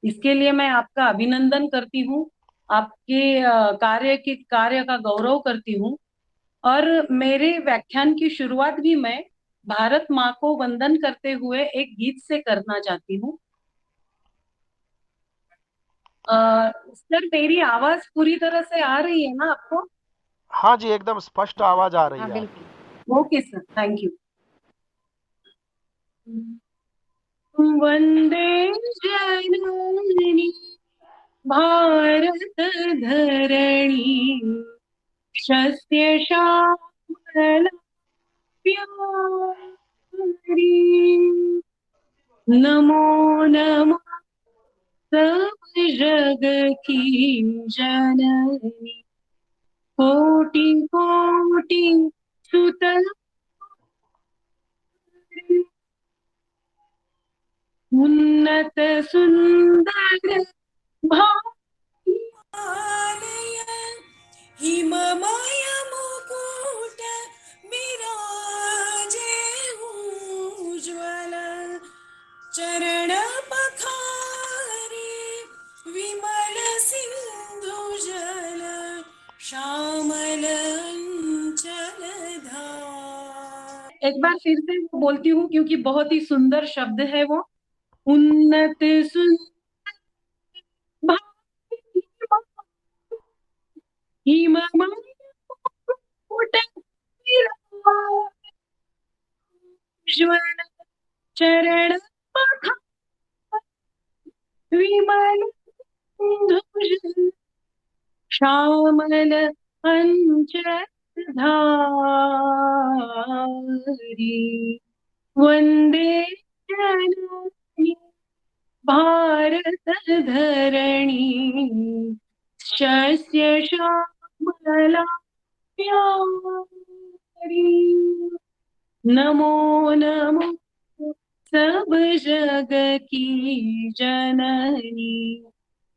इसके लिए मैं आपका अभिनंदन करती हूँ। आपके कार्य का गौरव करती हूँ। और मेरे व्याख्यान की शुरुआत भी मैं भारत माँ को वंदन करते हुए एक गीत से करना चाहती हूँ। सर, मेरी आवाज पूरी तरह से आ रही है ना आपको? हाँ जी, एकदम स्पष्ट आवाज आ रही हाँ है आपकी। बिल्कुल। Okay sir, thank you. वंदे जननी भारत धरणी शस्य श्यामला प्यारी। नमो नमः सब जग की जननी कोटि कोटि सुत उन्नत सुंदर आलय हिममय मुकुट विराजे उज्ज्वल चरण पखारे विमल सिंधु जल श्यामल अंचल धार। एक बार फिर से वो बोलती हूँ क्योंकि बहुत ही सुंदर शब्द है वो। उन्नत सुंदर हिममय मुकुट विराज चरण विमल सिंधु श्यामल अंचल धारी। वंदे जननी भारत धरणी शस्य श्यामला प्यारी। नमो नमो सब जग की जननी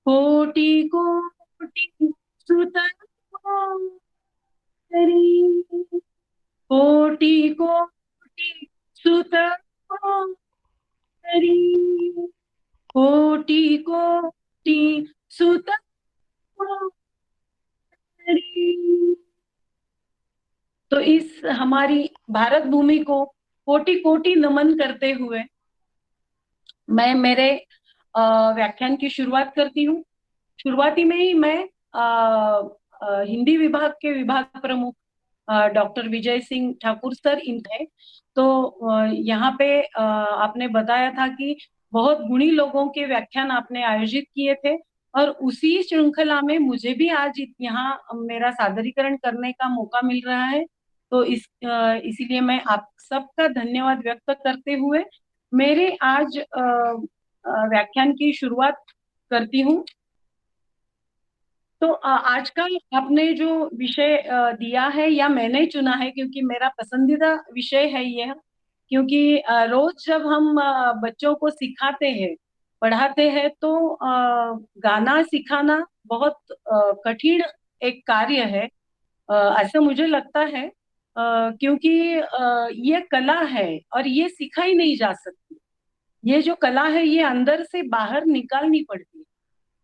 कोटि कोटि सुत कोटि कोटि सुत कोटि कोटि सुत। तो इस हमारी भारत भूमि को कोटि कोटि नमन करते हुए मैं मेरे व्याख्यान की शुरुआत करती हूँ। शुरुआती में ही मैं हिंदी विभाग के विभाग प्रमुख डॉक्टर विजय सिंह ठाकुर सर इन थे। तो यहाँ पे आपने बताया था कि बहुत गुणी लोगों के व्याख्यान आपने आयोजित किए थे, और उसी श्रृंखला में मुझे भी आज यहाँ मेरा सादरीकरण करने का मौका मिल रहा है। तो इसीलिए मैं आप सबका धन्यवाद व्यक्त करते हुए मेरे आज व्याख्यान की शुरुआत करती हूँ। तो आज का आपने जो विषय दिया है या मैंने चुना है, क्योंकि मेरा पसंदीदा विषय है यह। क्योंकि रोज जब हम बच्चों को सिखाते हैं, पढ़ाते हैं, तो गाना सिखाना बहुत कठिन एक कार्य है। ऐसा मुझे लगता है, क्योंकि ये कला है और ये सिखाई नहीं जा सकती। ये जो कला है ये अंदर से बाहर निकालनी पड़ती है।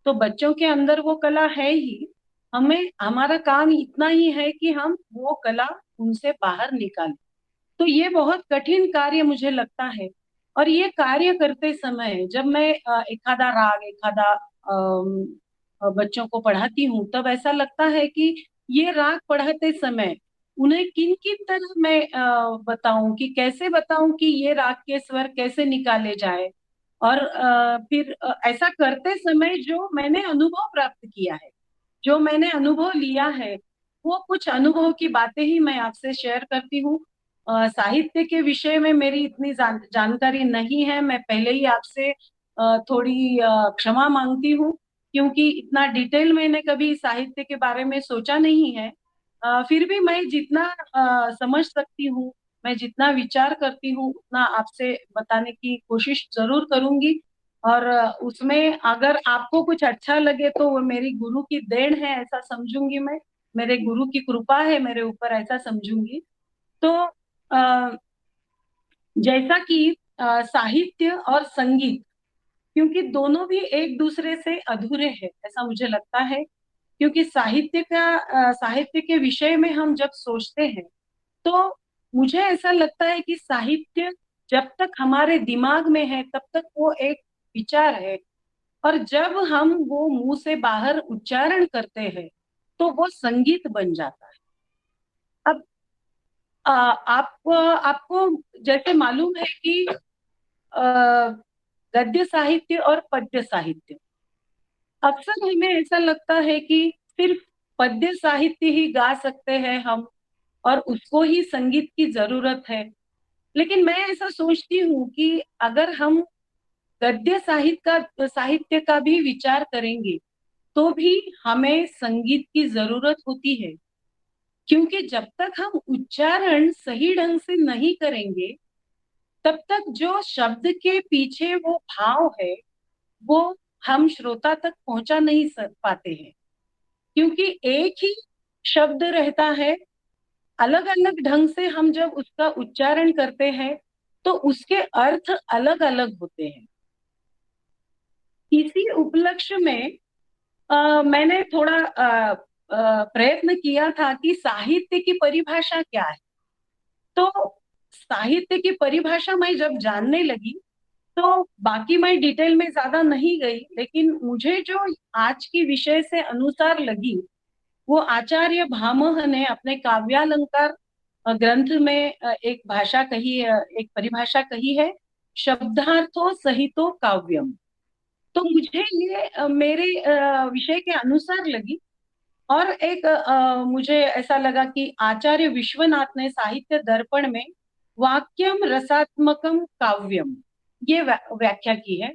तो बच्चों के अंदर वो कला है ही, हमें हमारा काम इतना ही है कि हम वो कला उनसे बाहर निकालें। तो ये बहुत कठिन कार्य मुझे लगता है। और ये कार्य करते समय जब मैं एखादा राग, एखादा बच्चों को पढ़ाती हूँ, तब ऐसा लगता है कि ये राग पढ़ाते समय उन्हें किन किन तरह मैं बताऊं, कि कैसे बताऊं कि ये राग के स्वर कैसे निकाले जाए। और फिर ऐसा करते समय जो मैंने अनुभव प्राप्त किया है, जो मैंने अनुभव लिया है, वो कुछ अनुभव की बातें ही मैं आपसे शेयर करती हूँ। साहित्य के विषय में मेरी इतनी जानकारी नहीं है। मैं पहले ही आपसे थोड़ी क्षमा मांगती हूँ, क्योंकि इतना डिटेल मैंने कभी साहित्य के बारे में सोचा नहीं है। फिर भी मैं जितना समझ सकती हूँ, मैं जितना विचार करती हूँ, उतना आपसे बताने की कोशिश जरूर करूंगी। और उसमें अगर आपको कुछ अच्छा लगे तो वो मेरी गुरु की देन है, ऐसा समझूंगी मैं। मेरे गुरु की कृपा है मेरे ऊपर, ऐसा समझूंगी। तो जैसा कि साहित्य और संगीत, क्योंकि दोनों भी एक दूसरे से अधूरे हैं, ऐसा मुझे लगता है। क्योंकि साहित्य के विषय में हम जब सोचते हैं, तो मुझे ऐसा लगता है कि साहित्य जब तक हमारे दिमाग में है तब तक वो एक विचार है, और जब हम वो मुंह से बाहर उच्चारण करते हैं तो वो संगीत बन जाता है। अब आपको जैसे मालूम है कि अ, गद्य साहित्य और पद्य साहित्य, अक्सर हमें ऐसा लगता है कि सिर्फ पद्य साहित्य ही गा सकते हैं हम, और उसको ही संगीत की जरूरत है। लेकिन मैं ऐसा सोचती हूँ कि अगर हम गद्य साहित्य का भी विचार करेंगे तो भी हमें संगीत की जरूरत होती है। क्योंकि जब तक हम उच्चारण सही ढंग से नहीं करेंगे, तब तक जो शब्द के पीछे वो भाव है, वो हम श्रोता तक पहुंचा नहीं पाते हैं। क्योंकि एक ही शब्द रहता है, अलग अलग ढंग से हम जब उसका उच्चारण करते हैं तो उसके अर्थ अलग अलग होते हैं। इसी उपलक्ष्य में मैंने थोड़ा प्रयत्न किया था कि साहित्य की परिभाषा क्या है। तो साहित्य की परिभाषा मैं जब जानने लगी, तो बाकी मैं डिटेल में ज्यादा नहीं गई, लेकिन मुझे जो आज की विषय से अनुसार लगी, वो आचार्य भामह ने अपने काव्यालंकार ग्रंथ में एक परिभाषा कही है, शब्दार्थो सहितो काव्यम। तो मुझे ये मेरे विषय के अनुसार लगी। और एक मुझे ऐसा लगा कि आचार्य विश्वनाथ ने साहित्य दर्पण में वाक्यम रसात्मकम काव्यम ये व्याख्या की है।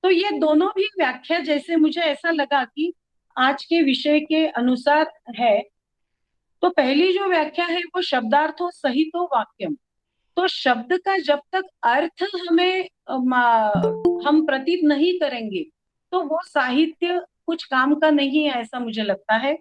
तो ये दोनों भी व्याख्या जैसे मुझे ऐसा लगा कि आज के विषय के अनुसार है। तो पहली जो व्याख्या है वो शब्दार्थो सहितो वाक्यम। तो शब्द का जब तक अर्थ हम प्रतीत नहीं करेंगे, तो वो साहित्य कुछ काम का नहीं है, ऐसा मुझे लगता है।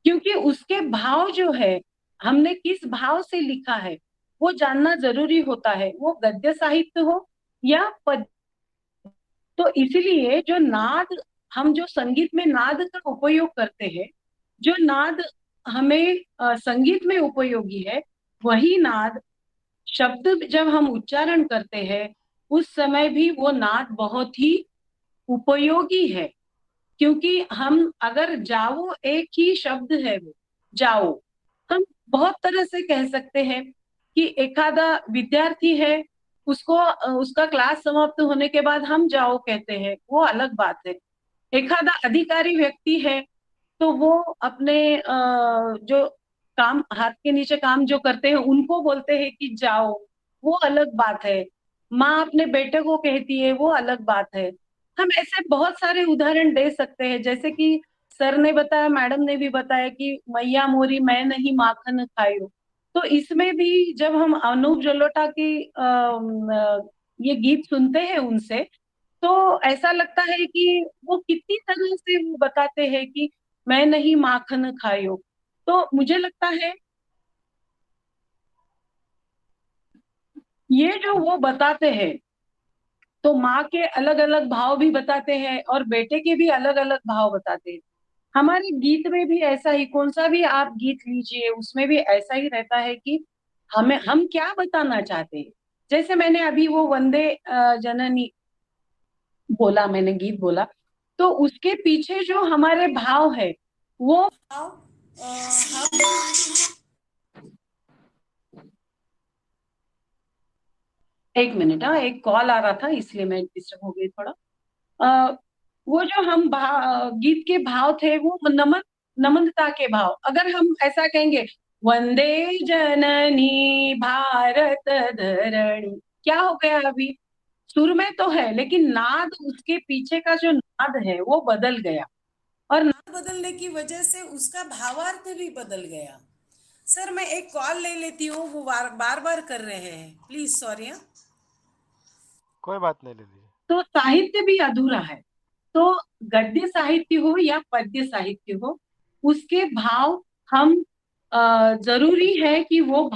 क्योंकि उसके भाव जो है, हमने किस भाव से लिखा है, वो जानना जरूरी होता है, वो गद्य साहित्य हो या पद्य। तो इसलिए जो नाद, हम जो संगीत में नाद का उपयोग करते हैं, जो नाद हमें संगीत में उपयोगी है, वही नाद शब्द जब हम उच्चारण करते हैं उस समय भी वो नाद बहुत ही उपयोगी है। क्योंकि हम अगर जाओ, एक ही शब्द है वो जाओ, हम बहुत तरह से कह सकते हैं कि एखादा विद्यार्थी है, उसका क्लास समाप्त होने के बाद हम जाओ कहते हैं, वो अलग बात है। एखादा अधिकारी व्यक्ति है, तो वो अपने जो काम, हाथ के नीचे काम जो करते हैं उनको बोलते हैं कि जाओ, वो अलग बात है। माँ अपने बेटे को कहती है, वो अलग बात है। हम ऐसे बहुत सारे उदाहरण दे सकते हैं, जैसे कि सर ने बताया, मैडम ने भी बताया कि मैया मोरी मैं नहीं माखन खायो। तो इसमें भी जब हम अनूप जलोटा की ये गीत सुनते हैं उनसे, तो ऐसा लगता है कि वो कितनी तरह से वो बताते हैं कि मैं नहीं माखन खायो। तो मुझे लगता है ये जो वो बताते हैं, तो माँ के अलग अलग भाव भी बताते हैं और बेटे के भी अलग अलग भाव बताते हैं। हमारे गीत में भी ऐसा ही, कौन सा भी आप गीत लीजिए उसमें भी ऐसा ही रहता है कि हम क्या बताना चाहते हैं। जैसे मैंने अभी वो वंदे जननी बोला, मैंने गीत बोला, तो उसके पीछे जो हमारे भाव है वो भाव एक मिनट, हाँ, एक कॉल आ रहा था इसलिए मैं डिस्टर्ब हो गई थोड़ा। वो जो हम गीत के भाव थे वो नमनता के भाव। अगर हम ऐसा कहेंगे, वंदे जननी भारत धरणी, क्या हो गया अभी? सुर में तो है लेकिन नाद, उसके पीछे का जो नाद है वो बदल गया। और नाद बदलने की वजह से उसका भावार्थ भी बदल गया। सर मैं एक कॉल ले लेती हूँ, वो बार बार बार कर रहे हैं, प्लीज सॉरी। कोई बात नहीं, ले लीजिए। तो साहित्य भी अधूरा है। तो गद्य साहित्य हो या पद्य साहित्य हो, उसके भाव हम जरूरी है कि वो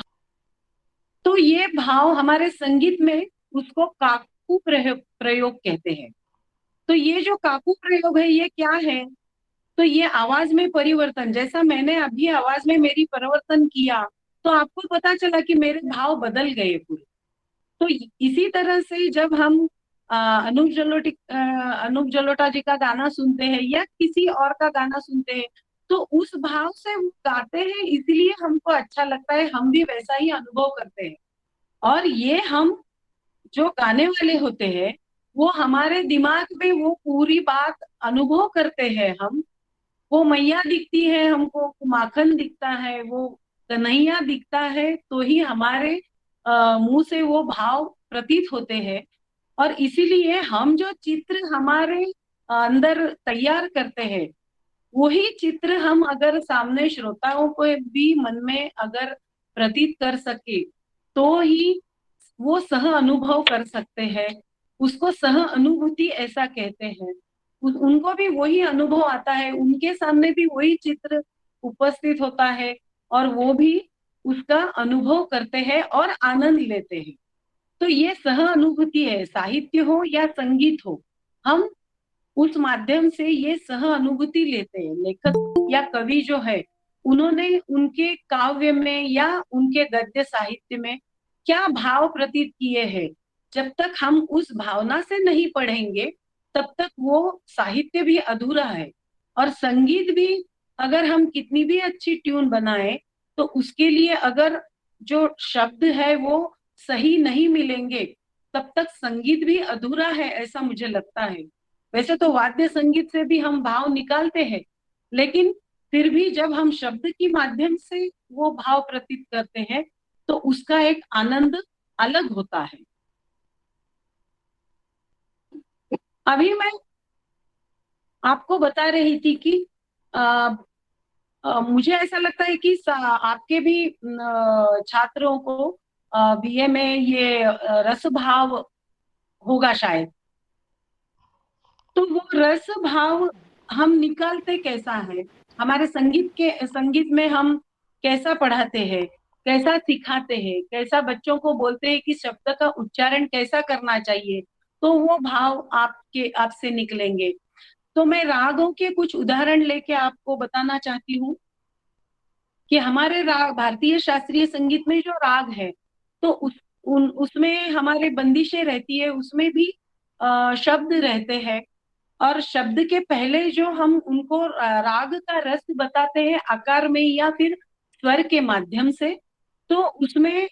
तो ये भाव हमारे संगीत में उसको काकू काकू प्रयोग कहते हैं। तो ये जो काकू प्रयोग है ये क्या है? तो ये आवाज में परिवर्तन, जैसा मैंने अभी आवाज में मेरी परिवर्तन किया तो आपको पता चला कि मेरे भाव बदल गए पूरे। तो इसी तरह से जब हम अनूप जलोटा जी का गाना सुनते हैं या किसी और का गाना सुनते हैं, तो उस भाव से वो गाते हैं, इसलिए हमको अच्छा लगता है, हम भी वैसा ही अनुभव करते हैं। और ये हम जो गाने वाले होते हैं वो हमारे दिमाग में वो पूरी बात अनुभव करते हैं। हम, वो मैया दिखती है हमको, वो माखन दिखता है, वो कन्हैया दिखता है, तो ही हमारे मुंह से वो भाव प्रतीत होते हैं। और इसीलिए हम जो चित्र हमारे अंदर तैयार करते हैं, वही चित्र हम अगर सामने श्रोताओं को भी मन में अगर प्रतीत कर सके, तो ही वो सह अनुभव कर सकते हैं। उसको सह अनुभूति ऐसा कहते हैं। उनको भी वही अनुभव आता है, उनके सामने भी वही चित्र उपस्थित होता है, और वो भी उसका अनुभव करते हैं और आनंद लेते हैं। तो ये सह अनुभूति है, साहित्य हो या संगीत हो, हम उस माध्यम से ये सह अनुभूति लेते हैं। लेखक या कवि जो है, उन्होंने उनके काव्य में या उनके गद्य साहित्य में क्या भाव प्रतीत किए हैं, जब तक हम उस भावना से नहीं पढ़ेंगे तब तक वो साहित्य भी अधूरा है। और संगीत भी, अगर हम कितनी भी अच्छी ट्यून बनाए, तो उसके लिए अगर जो शब्द है वो सही नहीं मिलेंगे, तब तक संगीत भी अधूरा है, ऐसा मुझे लगता है। वैसे तो वाद्य संगीत से भी हम भाव निकालते हैं, लेकिन फिर भी जब हम शब्द के माध्यम से वो भाव प्रतीत करते हैं, तो उसका एक आनंद अलग होता है। अभी मैं आपको बता रही थी कि आ, मुझे ऐसा लगता है कि आपके भी छात्रों को बीए में ये रस भाव होगा शायद। तो वो रस भाव हम निकालते कैसा है? हमारे संगीत में हम कैसा पढ़ाते हैं, कैसा सिखाते हैं, कैसा बच्चों को बोलते हैं कि शब्द का उच्चारण कैसा करना चाहिए, तो वो भाव आपसे निकलेंगे। तो मैं रागों के कुछ उदाहरण लेके आपको बताना चाहती हूँ कि हमारे राग, भारतीय शास्त्रीय संगीत में जो राग है, तो उसमें हमारे बंदिशें रहती है, उसमें भी शब्द रहते हैं। और शब्द के पहले जो हम उनको राग का रस बताते हैं आकार में या फिर स्वर के माध्यम से, तो उसमें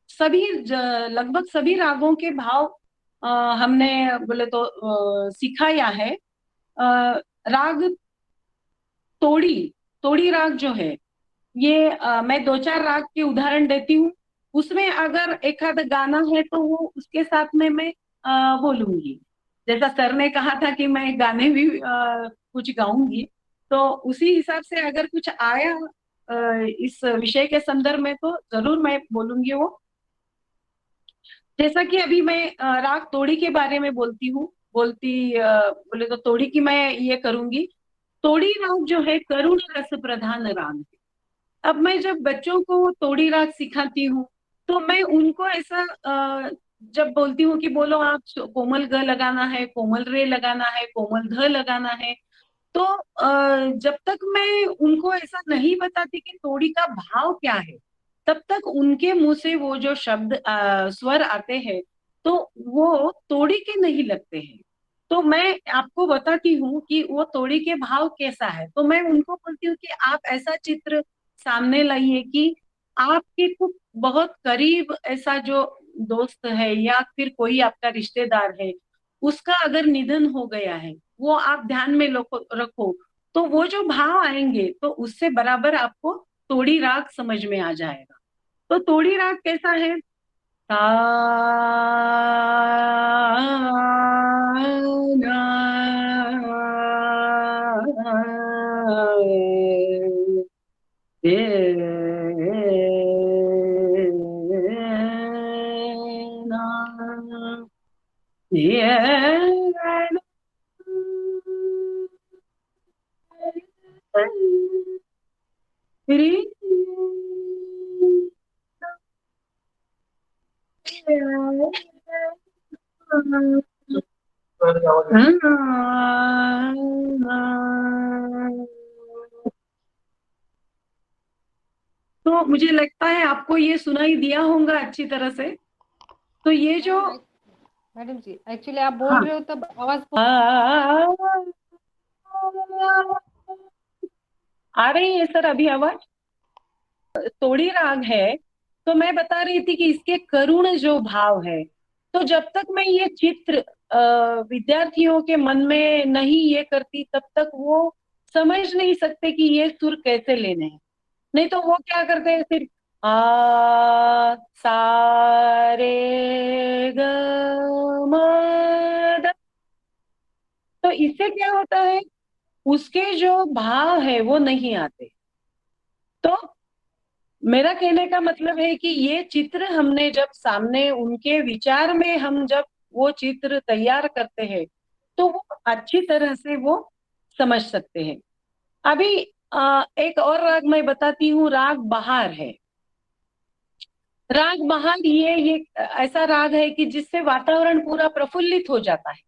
सभी लगभग सभी रागों के भाव अ, हमने बोले तो सिखाया है। राग तोड़ी, तोड़ी राग जो है, ये मैं दो चार राग के उदाहरण देती हूँ। उसमें अगर एक आध गाना है तो वो उसके साथ में मैं बोलूंगी। जैसा सर ने कहा था कि मैं गाने भी कुछ गाऊंगी, तो उसी हिसाब से अगर कुछ आया इस विषय के संदर्भ में तो जरूर मैं बोलूंगी वो। जैसा कि अभी मैं राग तोड़ी के बारे में बोलती हूँ, बोले तो तोड़ी की मैं ये करूंगी। तोड़ी राग जो है करुण रस प्रधान राग है। अब मैं जब बच्चों को तोड़ी राग सिखाती हूँ, तो मैं उनको ऐसा जब बोलती हूँ कि बोलो आप कोमल ग लगाना है, कोमल रे लगाना है, कोमल ध लगाना है, तो जब तक मैं उनको ऐसा नहीं बताती कि तोड़ी का भाव क्या है, तब तक उनके मुंह से वो जो शब्द स्वर आते हैं, तो वो तोड़ी के नहीं लगते हैं। तो मैं आपको बताती हूँ कि वो तोड़ी के भाव कैसा है। तो मैं उनको बोलती हूँ कि आप ऐसा चित्र सामने लाइए कि आपके को बहुत करीब ऐसा जो दोस्त है या फिर कोई आपका रिश्तेदार है, उसका अगर निधन हो गया है, वो आप ध्यान में रखो। तो वो जो भाव आएंगे तो उससे बराबर आपको तोड़ी राग समझ में आ जाएगा। तो तोड़ी राग कैसा है? सा ना, ये री, तो मुझे लगता है आपको ये सुनाई दिया होगा अच्छी तरह से। तो ये जो मैडम जी एक्चुअली आप बोल हाँ रहे हो तब आवाज आ रही है सर अभी आवाज? तोड़ी राग है। तो मैं बता रही थी कि इसके करुण जो भाव है, तो जब तक मैं ये चित्र विद्यार्थियों के मन में नहीं ये करती, तब तक वो समझ नहीं सकते कि ये सुर कैसे लेने हैं। नहीं तो वो क्या करते हैं, सिर्फ सा रे ग म द। तो इससे क्या होता है, उसके जो भाव है वो नहीं आते। तो मेरा कहने का मतलब है कि ये चित्र हमने जब सामने उनके विचार में हम जब वो चित्र तैयार करते हैं, तो वो अच्छी तरह से वो समझ सकते हैं। अभी एक और राग मैं बताती हूँ, राग बहार है। राग बहार ये ऐसा राग है कि जिससे वातावरण पूरा प्रफुल्लित हो जाता है।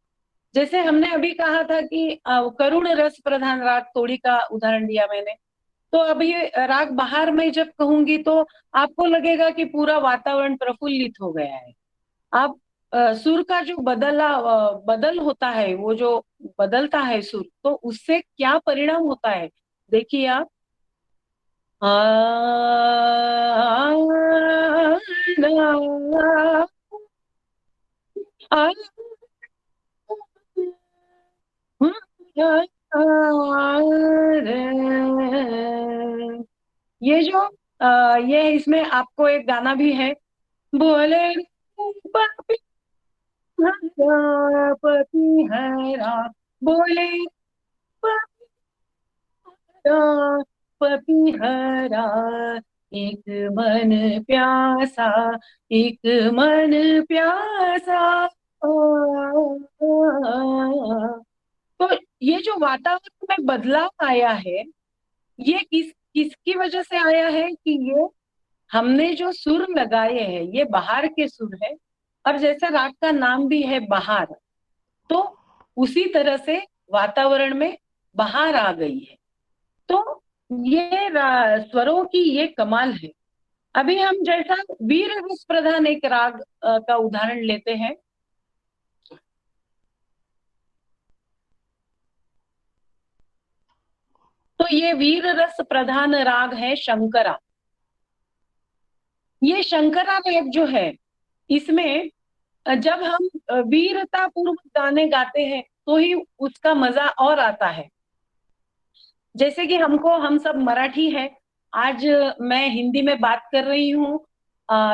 जैसे हमने अभी कहा था कि करुण रस प्रधान राग तोड़ी का उदाहरण दिया मैंने। तो अभी राग बहार में जब कहूंगी तो आपको लगेगा कि पूरा वातावरण प्रफुल्लित हो गया है। आप सुर का जो बदल होता है, वो जो बदलता है सुर, तो उससे क्या परिणाम होता है देखिए आप। आ, आ, ये जो ये इसमें आपको एक गाना भी है, बोले पपी हरा पपी हरा, बोले पपी पपी हरा, एक मन प्यासा, एक मन प्यासा। तो ये जो वातावरण में बदलाव आया है, ये किसकी वजह से आया है कि ये हमने जो सुर लगाए हैं ये बाहर के सुर है। और जैसे राग का नाम भी है बहार, तो उसी तरह से वातावरण में बहार आ गई है। तो ये स्वरों की ये कमाल है। अभी हम जैसा वीर रस प्रधान एक राग का उदाहरण लेते हैं। तो ये वीर रस प्रधान राग है शंकरा। ये शंकरा राग जो है, इसमें जब हम वीरता पूर्वक गाने गाते हैं तो ही उसका मजा और आता है। जैसे कि हम सब मराठी हैं, आज मैं हिंदी में बात कर रही हूँ।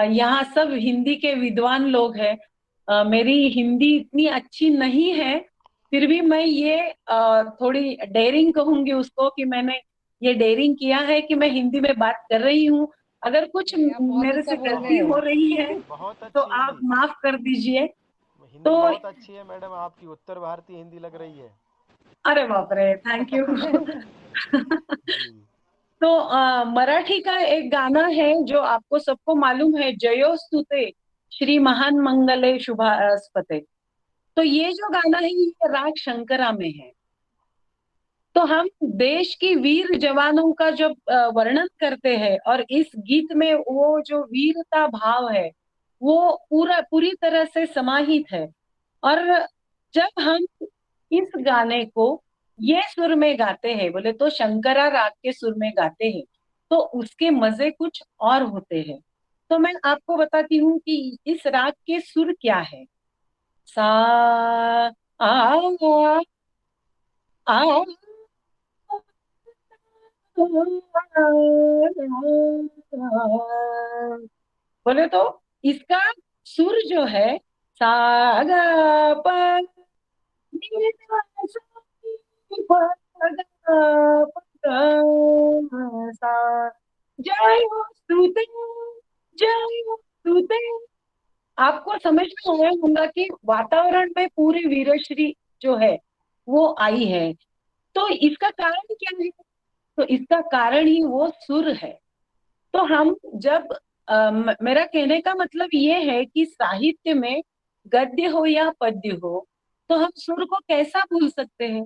यहाँ सब हिंदी के विद्वान लोग हैं। मेरी हिंदी इतनी अच्छी नहीं है, फिर भी मैं ये थोड़ी डेयरिंग कहूंगी उसको, कि मैंने ये डेयरिंग किया है कि मैं हिंदी में बात कर रही हूँ। अगर कुछ आप बहुत मेरे अच्छा से बोल गलती रहे हो हैं। रही है बहुत तो अच्छी आप हिंदी। माफ कर दीजिए। हिंदी तो बहुत अच्छी है मैडम, आपकी उत्तर भारतीय हिंदी लग रही है। अरे बाप रे, थैंक यू। जी। तो मराठी का एक गाना है जो आपको सबको मालूम है, जयोस्तुते श्री महान मंगले शुभास्पते। तो ये जो गाना है ये राग शंकरा में है। तो हम देश की वीर जवानों का जब वर्णन करते हैं, और इस गीत में वो जो वीरता भाव है वो पूरी तरह से समाहित है। और जब हम इस गाने को ये सुर में गाते हैं, बोले तो शंकरा राग के सुर में गाते हैं, तो उसके मजे कुछ और होते हैं। तो मैं आपको बताती हूँ कि इस राग के सुर क्या है। सा आ आ बोले तो इसका सुर जो है, सा ग प नि ध सा नी प ग प ग सा। जय हो स्तुते, जय हो स्तुते। आपको समझ में आया होगा कि वातावरण में पूरी वीरश्री जो है वो आई है। तो इसका कारण क्या है? तो इसका कारण ही वो सुर है। तो हम जब मेरा कहने का मतलब ये है कि साहित्य में गद्य हो या पद्य हो, तो हम सुर को कैसा भूल सकते हैं?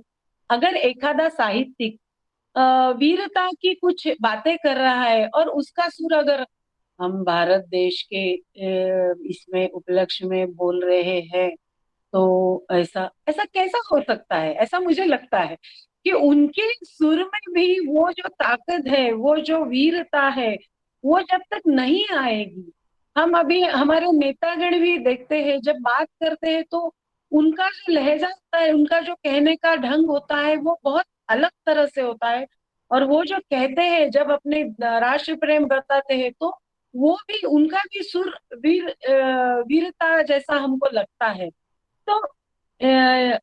अगर एखादा साहित्यिक वीरता की कुछ बातें कर रहा है और उसका सुर अगर हम भारत देश के इसमें उपलक्ष्य में बोल रहे हैं, तो ऐसा ऐसा कैसा हो सकता है? ऐसा मुझे लगता है कि उनके सुर में भी वो जो ताकत है, वो जो वीरता है, वो जब तक नहीं आएगी। हम अभी हमारे नेतागण भी देखते हैं, जब बात करते हैं तो उनका जो लहजा होता है, उनका जो कहने का ढंग होता है, वो बहुत अलग तरह से होता है। और वो जो कहते हैं, जब अपने राष्ट्र प्रेम बताते हैं, तो वो भी उनका भी सुर वीरता जैसा हमको लगता है। तो अ,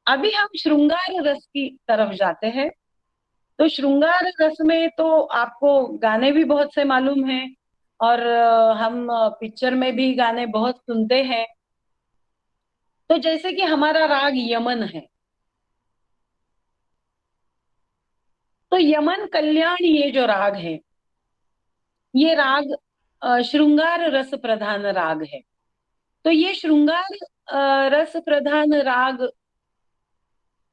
अभी हम श्रृंगार रस की तरफ जाते हैं। तो श्रृंगार रस में तो आपको गाने भी बहुत से मालूम हैं, और हम पिक्चर में भी गाने बहुत सुनते हैं। तो जैसे कि हमारा राग यमन है, तो यमन कल्याण ये जो राग है, ये राग श्रृंगार रस प्रधान राग है। तो ये श्रृंगार रस प्रधान राग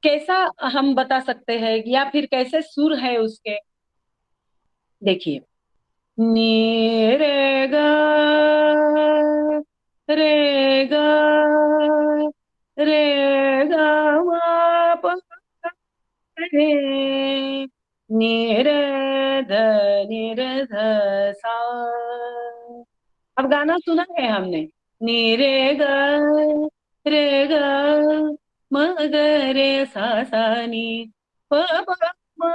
कैसा हम बता सकते हैं, या फिर कैसे सुर है उसके? देखिए, नी रे गा, रे गा, रे गा मा पा रे, नी रे ध, नी रे ध सा। अब गाना सुना है हमने, नी रे गा, रे गा, म ग रे सा सा नी, प प म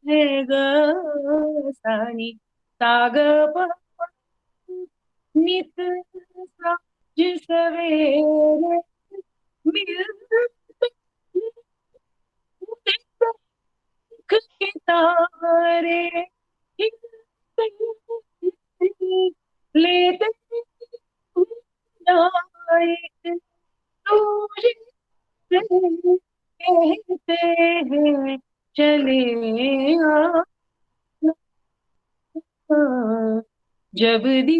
रे ग सा नी, सा ग प नित साज सवेरे मिलते के तारे खिलते लेते जाए सूरज कहते हैं चले आना, जब दी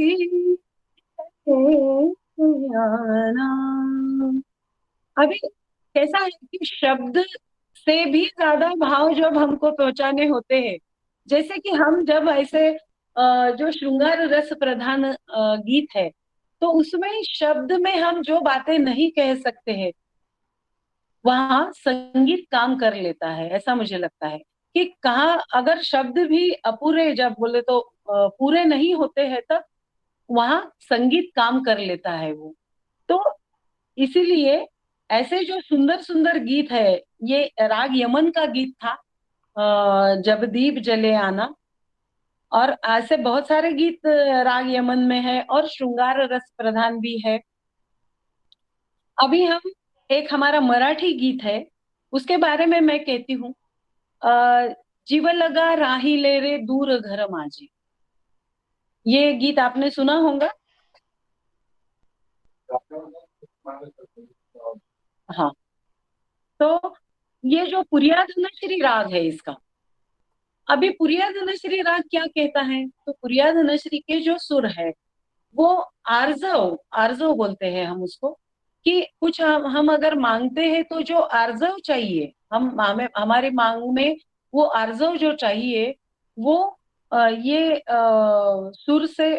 आना। अभी कैसा है कि शब्द से भी ज्यादा भाव जब हमको पहुंचाने होते हैं, जैसे कि हम जब ऐसे जो श्रृंगार रस प्रधान गीत है, तो उसमें शब्द में हम जो बातें नहीं कह सकते हैं, वहां संगीत काम कर लेता है। ऐसा मुझे लगता है कि कहाँ अगर शब्द भी अपूरे जब बोले तो पूरे नहीं होते हैं, तब वहां संगीत काम कर लेता है वो। तो इसीलिए ऐसे जो सुंदर सुंदर गीत है, ये राग यमन का गीत था, जब दीप जले आना। और ऐसे बहुत सारे गीत राग यमन में है, और श्रृंगार रस प्रधान भी है। अभी हम एक हमारा मराठी गीत है, उसके बारे में मैं कहती हूँ। जीव लगा राहिले रे दूर घर माझे, ये गीत आपने सुना होगा। हाँ। तो ये जो पुरिया धनश्री राग है इसका, अभी पुरिया धनश्री राग क्या कहता है? तो पुरिया धनश्री के जो सुर है, वो आर्जव आर्जव बोलते हैं हम उसको, कि कुछ हम अगर मांगते हैं तो जो आर्जव चाहिए, हमें हमारी मांग में वो आर्जव जो चाहिए, वो ये सुर से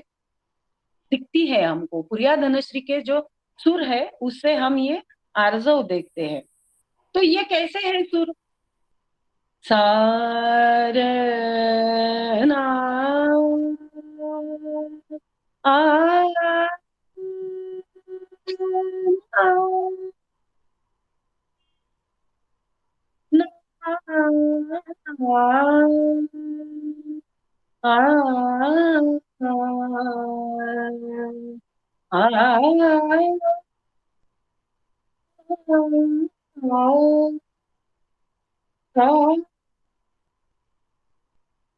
दिखती है हमको। प्रिया धनश्री के जो सुर है, उससे हम ये आर्जव देखते हैं। तो ये कैसे है सुर? सारे ना, आ, ना, आ, आ,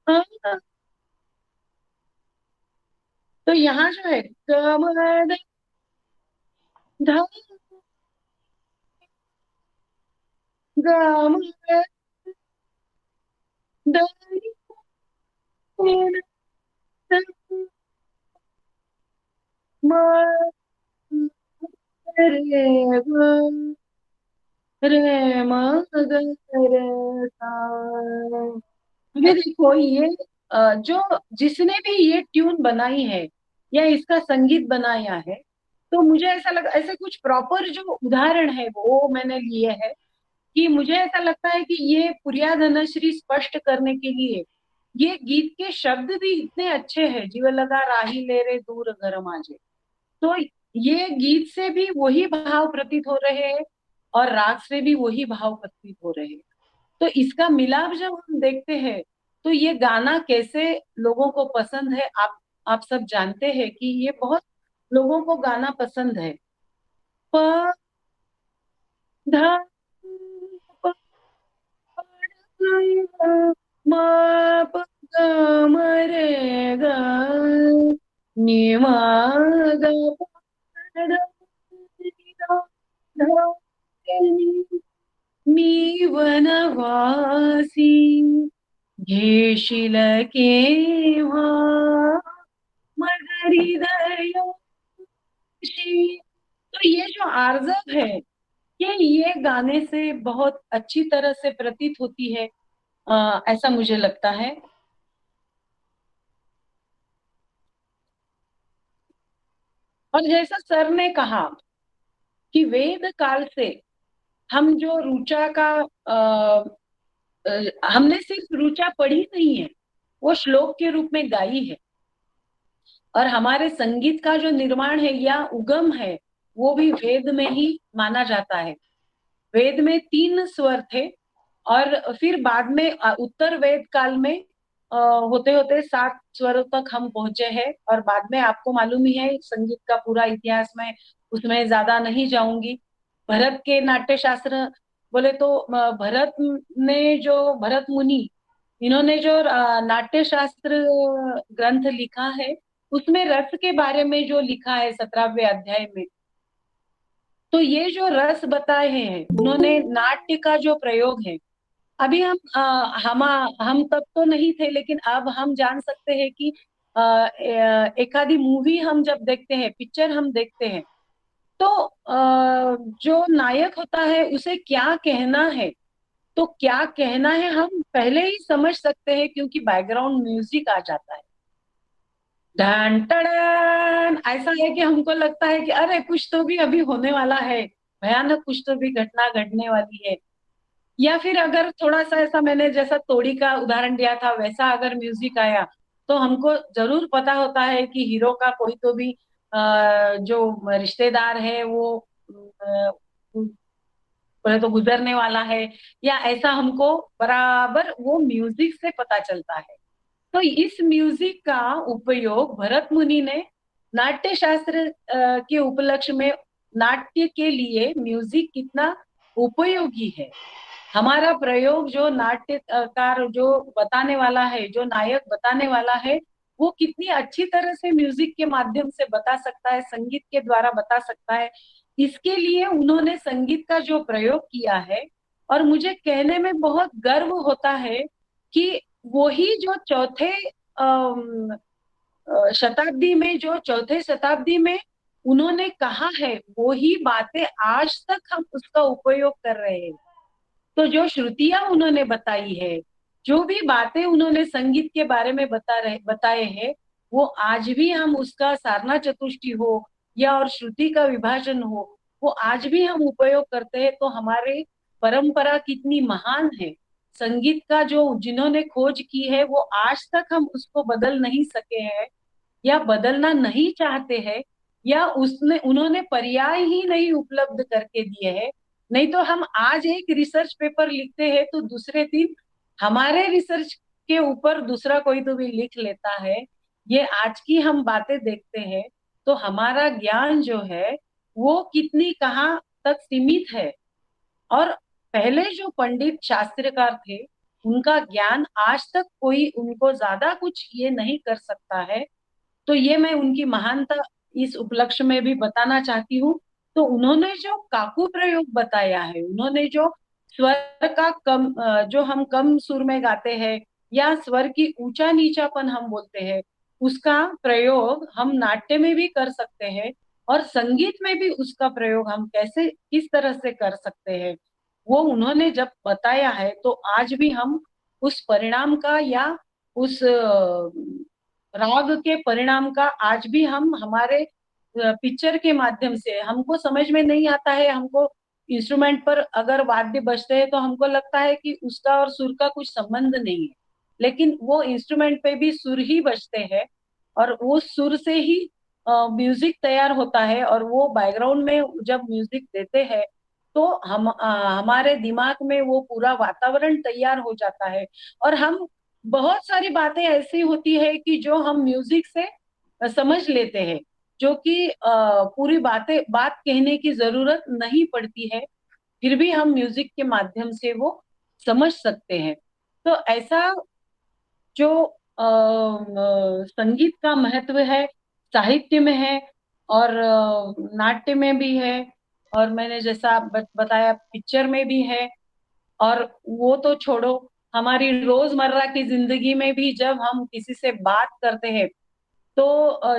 आ, तो यहाँ जो है कमर ध, गम द, म, रे ग रे म ग रे सा। अभी देखो ये जो जिसने भी ये ट्यून बनाई है या इसका संगीत बनाया है, तो मुझे ऐसा लगा, ऐसे कुछ प्रॉपर जो उदाहरण है वो मैंने लिए हैं कि मुझे ऐसा लगता है कि ये पुरिया धनश्री स्पष्ट करने के लिए ये गीत के शब्द भी इतने अच्छे हैं, जीव लगा राही ले रे दूर घर माजे। तो ये गीत से भी वही भाव प्रतीत हो रहे हैं और राग से भी वही भाव प्रतीत हो रहे हैं। तो इसका मिलाप जब हम देखते हैं तो ये गाना कैसे लोगों को पसंद है, आप सब जानते हैं कि ये बहुत लोगों को गाना पसंद है। प ध प म प ग म रे ग नि म ग प ध नि ध ध नि मी वनवासी घेशील केव्हा मग हृदयाशी। तो ये जो आर्जव है ये गाने से बहुत अच्छी तरह से प्रतीत होती है, ऐसा मुझे लगता है। और जैसा सर ने कहा कि वेद काल से हम जो रुचा का हमने सिर्फ रुचा पढ़ी नहीं है, वो श्लोक के रूप में गाई है। और हमारे संगीत का जो निर्माण है या उगम है वो भी वेद में ही माना जाता है। वेद में 3 स्वर थे और फिर बाद में उत्तर वेद काल में होते होते 7 स्वरों तक हम पहुंचे हैं। और बाद में आपको मालूम ही है संगीत का पूरा इतिहास में, उसमें ज्यादा नहीं जाऊंगी। भरत के नाट्य शास्त्र बोले तो भरत ने जो भरत मुनि इन्होंने जो नाट्य शास्त्र ग्रंथ लिखा है उसमें रस के बारे में जो लिखा है 17वें अध्याय में, तो ये जो रस बताए हैं उन्होंने नाट्य का जो प्रयोग है। अभी हम तब तो नहीं थे लेकिन अब हम जान सकते हैं कि एक आधी मूवी हम जब देखते हैं, पिक्चर हम देखते हैं, तो जो नायक होता है उसे क्या कहना है, तो क्या कहना है हम पहले ही समझ सकते हैं क्योंकि बैकग्राउंड म्यूजिक आ जाता है। डन टडन, ऐसा है कि हमको लगता है कि अरे कुछ तो भी अभी होने वाला है, भयानक कुछ तो भी घटना घटने वाली है। या फिर अगर थोड़ा सा ऐसा मैंने जैसा तोड़ी का उदाहरण दिया था वैसा अगर म्यूजिक आया तो हमको जरूर पता होता है कि हीरो का कोई तो भी जो रिश्तेदार है वो बोले तो गुजरने वाला है, या ऐसा हमको बराबर वो म्यूजिक से पता चलता है। तो इस म्यूजिक का उपयोग भरत मुनि ने नाट्य शास्त्र के उपलक्ष्य में, नाट्य के लिए म्यूजिक कितना उपयोगी है। हमारा प्रयोग जो नाट्यकार जो बताने वाला है, जो नायक बताने वाला है, वो कितनी अच्छी तरह से म्यूजिक के माध्यम से बता सकता है, संगीत के द्वारा बता सकता है, इसके लिए उन्होंने संगीत का जो प्रयोग किया है। और मुझे कहने में बहुत गर्व होता है कि वही जो शताब्दी में, जो चौथे शताब्दी में उन्होंने कहा है वही बातें आज तक हम उसका उपयोग कर रहे हैं। तो जो श्रुतियां उन्होंने बताई है, जो भी बातें उन्होंने संगीत के बारे में बताए हैं, वो आज भी हम उसका सारना चतुष्टय हो या और श्रुति का विभाजन हो, वो आज भी हम उपयोग करते हैं। तो हमारे परंपरा कितनी महान है। संगीत का जो जिन्होंने खोज की है वो आज तक हम उसको बदल नहीं सके हैं या बदलना नहीं चाहते हैं, या उसने उन्होंने पर्याय ही नहीं उपलब्ध करके दिए हैं। नहीं तो हम आज एक रिसर्च पेपर लिखते हैं तो दूसरे दिन हमारे रिसर्च के ऊपर दूसरा कोई तो भी लिख लेता है। ये आज की हम बातें देखते हैं तो हमारा ज्ञान जो है वो कितनी कहाँ तक सीमित है। और पहले जो पंडित शास्त्रकार थे उनका ज्ञान आज तक कोई उनको ज्यादा कुछ ये नहीं कर सकता है। तो ये मैं उनकी महानता इस उपलक्ष्य में भी बताना चाहती हूँ। तो उन्होंने जो काकू प्रयोग बताया है, उन्होंने जो स्वर का जो हम कम सुर में गाते हैं या स्वर की ऊंचा नीचापन हम बोलते हैं, उसका प्रयोग हम नाट्य में भी कर सकते हैं और संगीत में भी उसका प्रयोग हम कैसे किस तरह से कर सकते हैं, वो उन्होंने जब बताया है तो आज भी हम उस परिणाम का या उस राग के परिणाम का आज भी हम हमारे पिक्चर के माध्यम से, हमको समझ में नहीं आता है, हमको इंस्ट्रूमेंट पर अगर वाद्य बजते हैं तो हमको लगता है कि उसका और सुर का कुछ संबंध नहीं है, लेकिन वो इंस्ट्रूमेंट पे भी सुर ही बजते हैं और वो सुर से ही म्यूजिक तैयार होता है। और वो बैकग्राउंड में जब म्यूजिक देते हैं तो हमारे दिमाग में वो पूरा वातावरण तैयार हो जाता है और हम बहुत सारी बातें ऐसी होती है कि जो हम म्यूजिक से समझ लेते हैं, जो कि पूरी बात कहने की जरूरत नहीं पड़ती है, फिर भी हम म्यूजिक के माध्यम से वो समझ सकते हैं। तो ऐसा जो संगीत का महत्व है, साहित्य में है और नाट्य में भी है, और मैंने जैसा बताया पिक्चर में भी है। और वो तो छोड़ो, हमारी रोजमर्रा की जिंदगी में भी जब हम किसी से बात करते हैं तो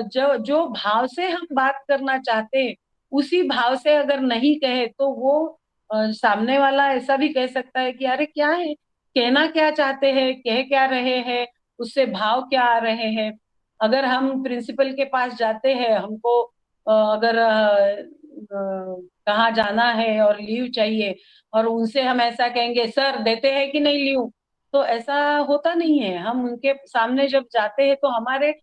जो जो भाव से हम बात करना चाहते हैं उसी भाव से अगर नहीं कहे तो वो सामने वाला ऐसा भी कह सकता है कि अरे क्या है, कहना क्या चाहते हैं, कह क्या रहे हैं, उससे भाव क्या आ रहे हैं। अगर हम प्रिंसिपल के पास जाते हैं, हमको अगर कहाँ जाना है और लीव चाहिए और उनसे हम ऐसा कहेंगे सर देते हैं कि नहीं लीव, तो ऐसा होता नहीं है। हम उनके सामने जब जाते हैं तो हमारे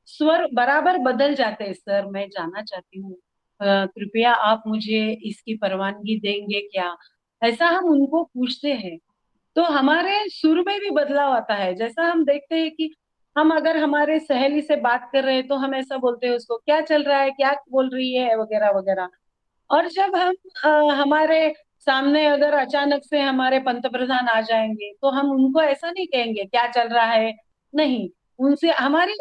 स्वर बराबर बदल जाते हैं। सर मैं जानना चाहती हूँ, कृपया आप मुझे इसकी परवानगी देंगे क्या, ऐसा हम उनको पूछते हैं। तो हमारे सुर में भी बदलाव आता है। जैसा हम देखते हैं कि हम अगर हमारे सहेली से बात कर रहे हैं तो हम ऐसा बोलते हैं उसको क्या चल रहा है, क्या बोल रही है, वगैरह वगैरह। और जब हम हमारे सामने अगर अचानक से हमारे पंतप्रधान आ जाएंगे तो हम उनको ऐसा नहीं कहेंगे क्या चल रहा है, नहीं, उनसे हमारी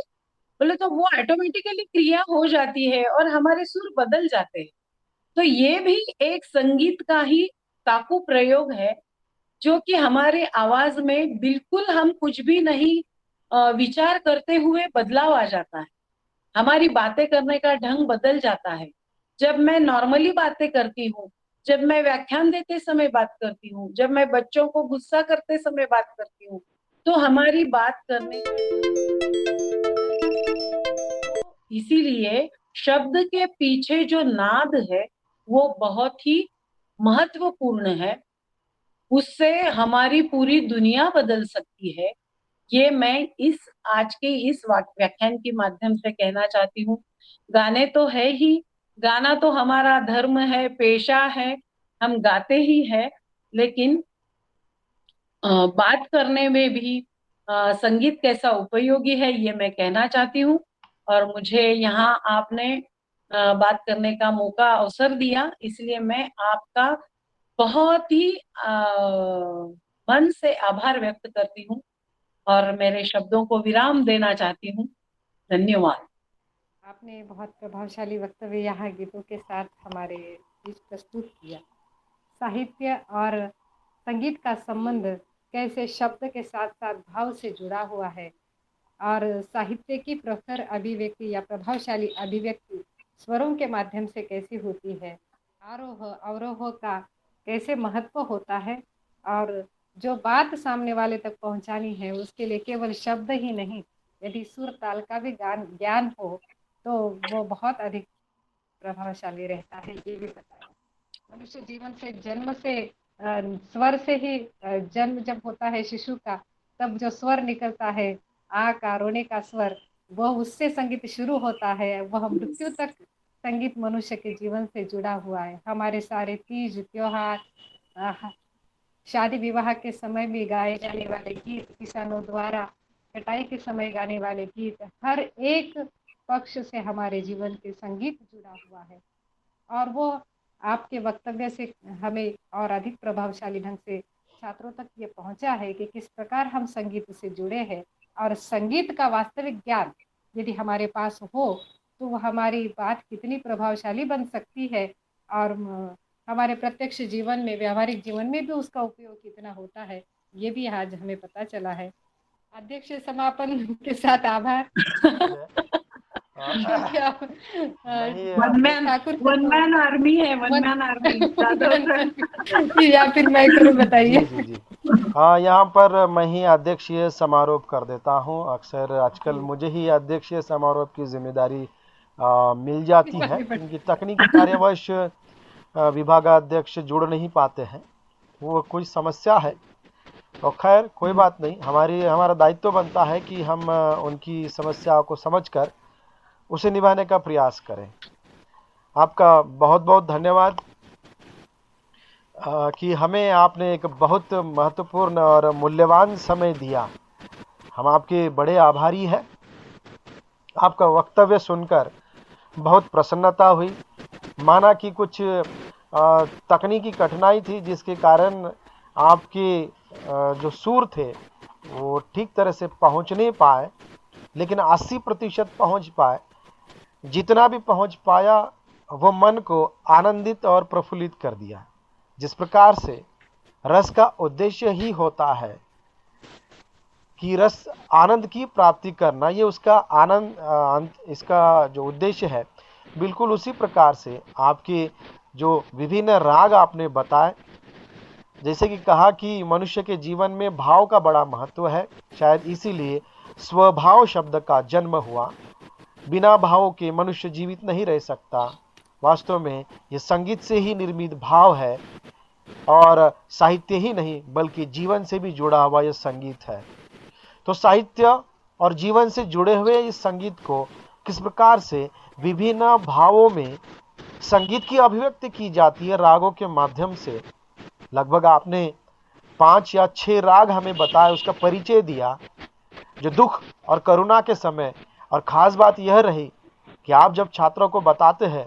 बोले तो वो ऑटोमेटिकली क्रिया हो जाती है और हमारे सुर बदल जाते हैं। तो ये भी एक संगीत का ही काकू प्रयोग है, जो कि हमारे आवाज में बिल्कुल हम कुछ भी नहीं विचार करते हुए बदलाव आ जाता है। हमारी बातें करने का ढंग बदल जाता है। जब मैं नॉर्मली बातें करती हूँ, जब मैं व्याख्यान देते समय बात करती हूँ, जब मैं बच्चों को गुस्सा करते समय बात करती हूँ, तो हमारी बात करने का इसीलिए शब्द के पीछे जो नाद है वो बहुत ही महत्वपूर्ण है। उससे हमारी पूरी दुनिया बदल सकती है। ये मैं इस आज के इस व्याख्यान के माध्यम से कहना चाहती हूँ। गाने तो है ही, गाना तो हमारा धर्म है, पेशा है, हम गाते ही है, लेकिन बात करने में भी संगीत कैसा उपयोगी है ये मैं कहना चाहती हूँ। और मुझे यहाँ आपने बात करने का मौका अवसर दिया, इसलिए मैं आपका बहुत ही मन से आभार व्यक्त करती हूँ और मेरे शब्दों को विराम देना चाहती हूँ। धन्यवाद। आपने बहुत प्रभावशाली वक्तव्य यहाँ गीतों के साथ हमारे बीच प्रस्तुत किया। साहित्य और संगीत का संबंध कैसे शब्द के साथ साथ भाव से जुड़ा हुआ है और साहित्य की प्रखर अभिव्यक्ति या प्रभावशाली अभिव्यक्ति स्वरों के माध्यम से कैसी होती है, आरोह अवरोह का कैसे महत्व होता है और जो बात सामने वाले तक पहुंचानी है उसके लिए केवल शब्द ही नहीं, यदि सुर ताल का भी ज्ञान हो तो वो बहुत अधिक प्रभावशाली रहता है। ये भी बताया मनुष्य जीवन से जन्म से स्वर से ही जन्म जब होता है शिशु का, तब जो स्वर निकलता है आ का रोने का स्वर, वह उससे संगीत शुरू होता है, वह मृत्यु तक संगीत मनुष्य के जीवन से जुड़ा हुआ है। हमारे सारे तीज त्योहार, शादी विवाह के समय भी गाए जाने वाले गीत, किसानों द्वारा कटाई के समय गाने वाले गीत, हर एक पक्ष से हमारे जीवन के संगीत जुड़ा हुआ है। और वो आपके वक्तव्य से हमें और अधिक प्रभावशाली ढंग से छात्रों तक ये पहुंचा है कि किस प्रकार हम संगीत से जुड़े हैं और संगीत का वास्तविक ज्ञान यदि हमारे पास हो तो वो हमारी बात कितनी प्रभावशाली बन सकती है और हमारे प्रत्यक्ष जीवन में, व्यावहारिक जीवन में भी उसका उपयोग कितना होता है, ये भी आज हमें पता चला है। अध्यक्ष समापन के साथ आभार। क्या नहीं वन मैन ठाकुर वन तो मैन आर्मी है, one one man army one ज्यादा मैन आर्मी, या फिर मैं करूँ, बताइए। जी जी जी। हाँ, यहाँ पर मैं ही अध्यक्षीय समारोह कर देता हूँ। अक्सर आजकल जी, मुझे ही अध्यक्षीय समारोह की जिम्मेदारी मिल जाती है, निभानी क्योंकि पड़ती तकनीकी कार्यवश विभागाध्यक्ष जुड़ नहीं पाते हैं। वो कोई समस्या है। तो खैर कोई बात नहीं, हमारा दायित्व बनता है कि हम उनकी समस्याओं को समझकर उसे निभाने का प्रयास करें। आपका बहुत बहुत धन्यवाद कि हमें आपने एक बहुत महत्वपूर्ण और मूल्यवान समय दिया। हम आपके बड़े आभारी हैं। आपका वक्तव्य सुनकर बहुत प्रसन्नता हुई। माना कि कुछ तकनीकी कठिनाई थी जिसके कारण आपके जो सुर थे वो ठीक तरह से पहुंच नहीं पाए, लेकिन 80% पहुंच पाए। जितना भी पहुंच पाया वो मन को आनंदित और प्रफुल्लित कर दिया। जिस प्रकार से रस का उद्देश्य ही होता है कि रस आनंद की प्राप्ति करना, ये उसका इसका जो उद्देश्य है, बिल्कुल उसी प्रकार से आपके जो विभिन्न राग आपने बताए, जैसे कि कहा कि मनुष्य के जीवन में भाव का बड़ा महत्व है, शायद इसीलिए स्वभाव शब्द का जन्म हुआ। बिना भावों के मनुष्य जीवित नहीं रह सकता। वास्तव में ये संगीत से ही निर्मित भाव है, और साहित्य ही नहीं बल्कि जीवन से भी जुड़ा हुआ यह संगीत है। तो साहित्य और जीवन से जुड़े हुए इस संगीत को किस प्रकार से विभिन्न भावों में संगीत की अभिव्यक्ति की जाती है रागों के माध्यम से। लगभग आपने 5 या 6 राग हमें बताया, उसका परिचय दिया, जो दुख और करुणा के समय। और खास बात यह रही कि आप जब छात्रों को बताते हैं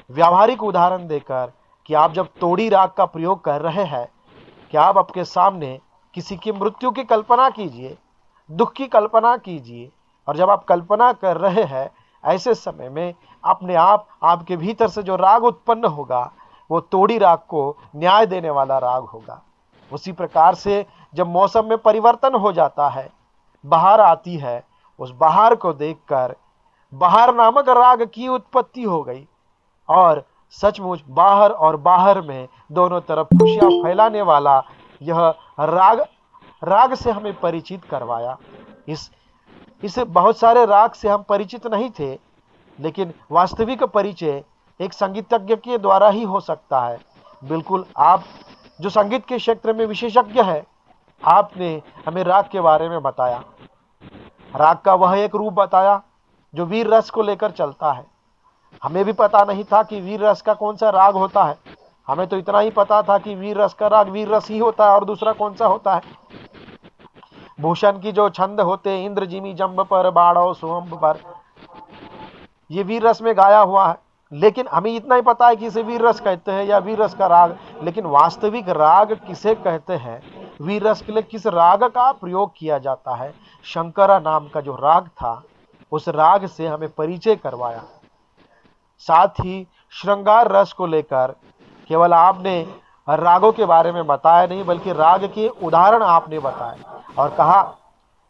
व्यावहारिक उदाहरण देकर कि आप जब तोड़ी राग का प्रयोग कर रहे हैं, कि आप आपके सामने किसी की मृत्यु की कल्पना कीजिए, दुख की कल्पना कीजिए, और जब आप कल्पना कर रहे हैं ऐसे समय में अपने आप आपके भीतर से जो राग उत्पन्न होगा वो तोड़ी राग को न्याय देने वाला राग होगा। उसी प्रकार से जब मौसम में परिवर्तन हो जाता है, बहार आती है, उस बहार को देखकर बहार नामक राग की उत्पत्ति हो गई। और सचमुच बाहर और बाहर में दोनों तरफ खुशियां फैलाने वाला यह राग से हमें परिचित करवाया। इसे बहुत सारे राग से हम परिचित नहीं थे, लेकिन वास्तविक परिचय एक संगीतज्ञ के द्वारा ही हो सकता है। बिल्कुल, आप जो संगीत के क्षेत्र में विशेषज्ञ है, आपने हमें राग के बारे में बताया। राग का वह एक रूप बताया जो वीर रस को लेकर चलता है। हमें भी पता नहीं था कि वीर रस का कौन सा राग होता है। हमें तो इतना ही पता था कि वीर रस का राग वीर रस ही होता है, और दूसरा कौन सा होता है। भूषण की जो छंद होते हैं, इंद्र जिमी जम्ब पर बाड़ो सुअंब पर, ये वीर रस में गाया हुआ है। लेकिन हमें इतना ही पता है कि इसे वीर रस कहते हैं या वीर रस का राग। लेकिन वास्तविक राग किसे कहते हैं, वीर रस के लिए किस राग का प्रयोग किया जाता है, शंकरा नाम का जो राग था उस राग से हमें परिचय करवाया। साथ ही श्रृंगार रस को लेकर केवल आपने रागों के बारे में बताया नहीं, बल्कि राग के उदाहरण आपने बताए और कहा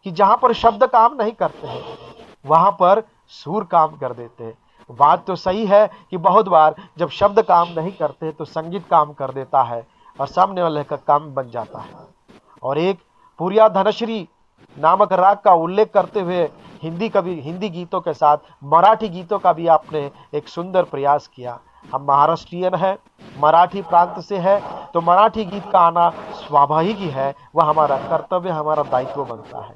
कि जहां पर शब्द काम नहीं करते हैं वहां पर सुर काम कर देते हैं। बात तो सही है कि बहुत बार जब शब्द काम नहीं करते तो संगीत काम कर देता है और सामने वाले का काम बन जाता है। और एक पुरिया धनश्री नामक राग का उल्लेख करते हुए हिंदी गीतों के साथ मराठी गीतों का भी आपने एक सुंदर प्रयास किया। हम महाराष्ट्रियन है, मराठी प्रांत से है, तो मराठी गीत का आना स्वाभाविक ही है, वह हमारा कर्तव्य, हमारा दायित्व बनता है।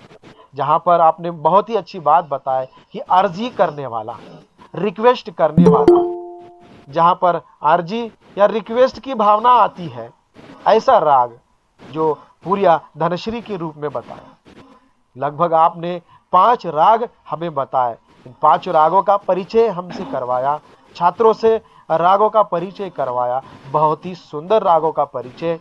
जहां पर आपने बहुत ही अच्छी बात बताई कि अर्जी करने वाला, रिक्वेस्ट करने वाला, जहां पर अर्जी या रिक्वेस्ट की भावना आती है, ऐसा राग जो पुरिया धनश्री के रूप में बताया। लगभग आपने 5 राग हमें बताए। इन 5 रागों का परिचय हमसे करवाया, छात्रों से रागों का परिचय करवाया। बहुत ही सुंदर रागों का परिचय,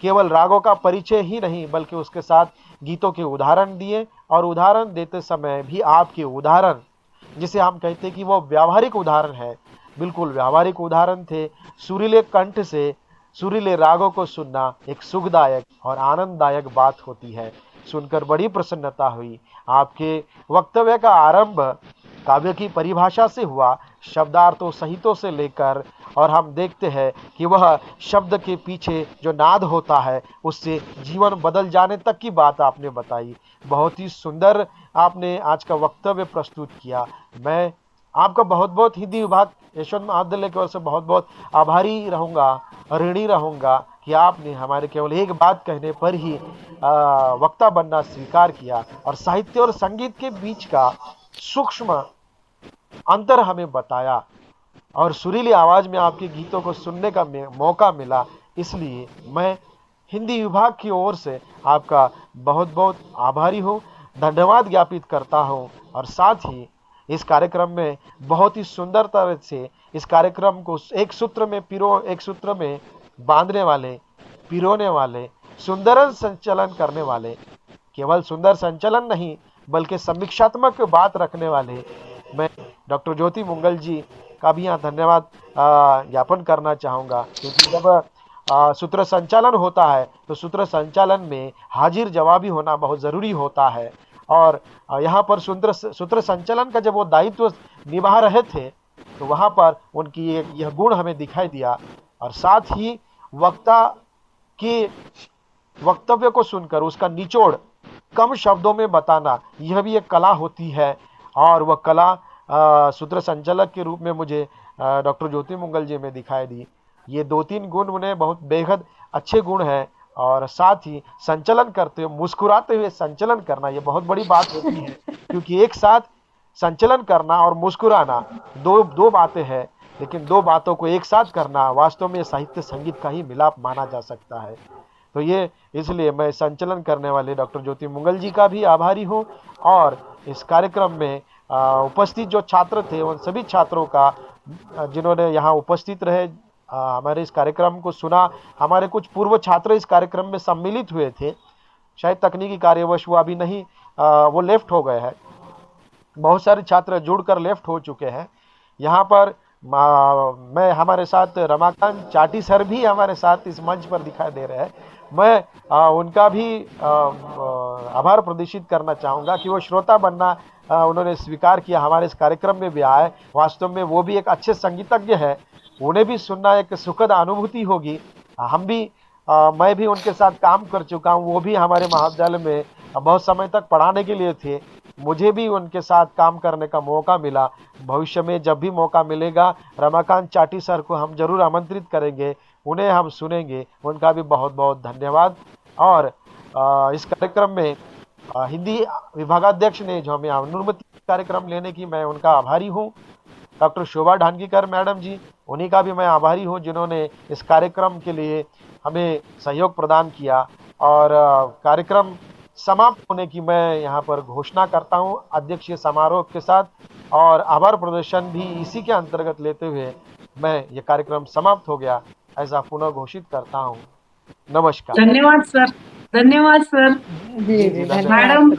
केवल रागों का परिचय ही नहीं बल्कि उसके साथ गीतों के उदाहरण दिए। और उदाहरण देते समय भी आपके उदाहरण, जिसे हम कहते हैं कि वो व्यावहारिक उदाहरण है, बिल्कुल व्यावहारिक उदाहरण थे। सुरीले कंठ से सुरीले रागों को सुनना एक सुखदायक और आनंददायक बात होती है। सुनकर बड़ी प्रसन्नता हुई। आपके वक्तव्य का आरंभ काव्य की परिभाषा से हुआ, शब्दार्थों सहितों से लेकर, और हम देखते हैं कि वह शब्द के पीछे जो नाद होता है उससे जीवन बदल जाने तक की बात आपने बताई। बहुत ही सुंदर आपने आज का वक्तव्य प्रस्तुत किया। मैं आपका बहुत बहुत हिंदी विभाग यशवंत महाविद्यालय की ओर से बहुत बहुत आभारी रहूँगा, ऋणी रहूँगा कि आपने हमारे केवल एक बात कहने पर ही वक्ता बनना स्वीकार किया और साहित्य और संगीत के बीच का सूक्ष्म अंतर हमें बताया और सुरीली आवाज में आपके गीतों को सुनने का मौका मिला। इसलिए मैं हिंदी विभाग की ओर से आपका बहुत बहुत आभारी हूँ, धन्यवाद ज्ञापित करता हूँ। और साथ ही इस कार्यक्रम में बहुत ही सुंदर तरह से इस कार्यक्रम को एक सूत्र में बांधने वाले, पिरोने वाले, सुंदर संचालन करने वाले, केवल सुंदर संचालन नहीं बल्कि समीक्षात्मक बात रखने वाले मैं डॉक्टर ज्योति मुंगल जी का भी यहाँ धन्यवाद ज्ञापन करना चाहूँगा। क्योंकि जब सूत्र संचालन होता है तो सूत्र संचालन में हाजिर जवाबी होना बहुत ज़रूरी होता है। और यहाँ पर सूत्र संचालन का जब वो दायित्व निभा रहे थे तो वहाँ पर उनकी यह गुण हमें दिखाई दिया। और साथ ही वक्ता के वक्तव्य को सुनकर उसका निचोड़ कम शब्दों में बताना, यह भी एक कला होती है। और वह कला सूत्र संचालक के रूप में मुझे डॉक्टर ज्योति मुंगल जी में दिखाई दी। ये 2-3 गुण उन्हें बहुत बेहद अच्छे गुण हैं। और साथ ही संचालन करते हुए मुस्कुराते हुए संचालन करना, ये बहुत बड़ी बात होती है। क्योंकि एक साथ संचालन करना और मुस्कुराना दो बातें हैं, लेकिन दो बातों को एक साथ करना वास्तव में साहित्य संगीत का ही मिलाप माना जा सकता है। तो ये इसलिए मैं संचालन करने वाले डॉक्टर ज्योति मुंगल जी का भी आभारी हूँ। और इस कार्यक्रम में उपस्थित जो छात्र थे उन सभी छात्रों का, जिन्होंने यहाँ उपस्थित रहे, हमारे इस कार्यक्रम को सुना। हमारे कुछ पूर्व छात्र इस कार्यक्रम में सम्मिलित हुए थे, शायद तकनीकी कार्यवश वो अभी नहीं, वो लेफ्ट हो गए हैं। बहुत सारे छात्र जुड़कर लेफ्ट हो चुके हैं। यहाँ पर मैं हमारे साथ रमाकांत चाटी सर भी हमारे साथ इस मंच पर दिखाई दे रहे हैं। मैं उनका भी आभार प्रदर्शित करना चाहूँगा कि वो श्रोता बनना उन्होंने स्वीकार किया, हमारे इस कार्यक्रम में भी आए। वास्तव में वो भी एक अच्छे संगीतज्ञ है, उन्हें भी सुनना एक सुखद अनुभूति होगी। हम भी मैं भी उनके साथ काम कर चुका हूँ, वो भी हमारे महाविद्यालय में बहुत समय तक पढ़ाने के लिए थे। मुझे भी उनके साथ काम करने का मौका मिला। भविष्य में जब भी मौका मिलेगा रमाकांत चाटी सर को हम जरूर आमंत्रित करेंगे, उन्हें हम सुनेंगे। उनका भी बहुत बहुत धन्यवाद। और इस कार्यक्रम में हिंदी विभागाध्यक्ष ने जो हमें अनुमति कार्यक्रम लेने की, मैं उनका आभारी हूँ। डॉक्टर शोभा ढानकीकर मैडम जी, उन्हीं का भी मैं आभारी हूँ जिन्होंने इस कार्यक्रम के लिए हमें सहयोग प्रदान किया। और कार्यक्रम समाप्त होने की मैं यहाँ पर घोषणा करता हूँ अध्यक्षीय समारोह के साथ, और आभार प्रदर्शन भी इसी के अंतर्गत लेते हुए मैं ये कार्यक्रम समाप्त हो गया ऐसा पुनः घोषित करता हूँ। नमस्कार। धन्यवाद सर, धन्यवाद सर। जी जी मैडम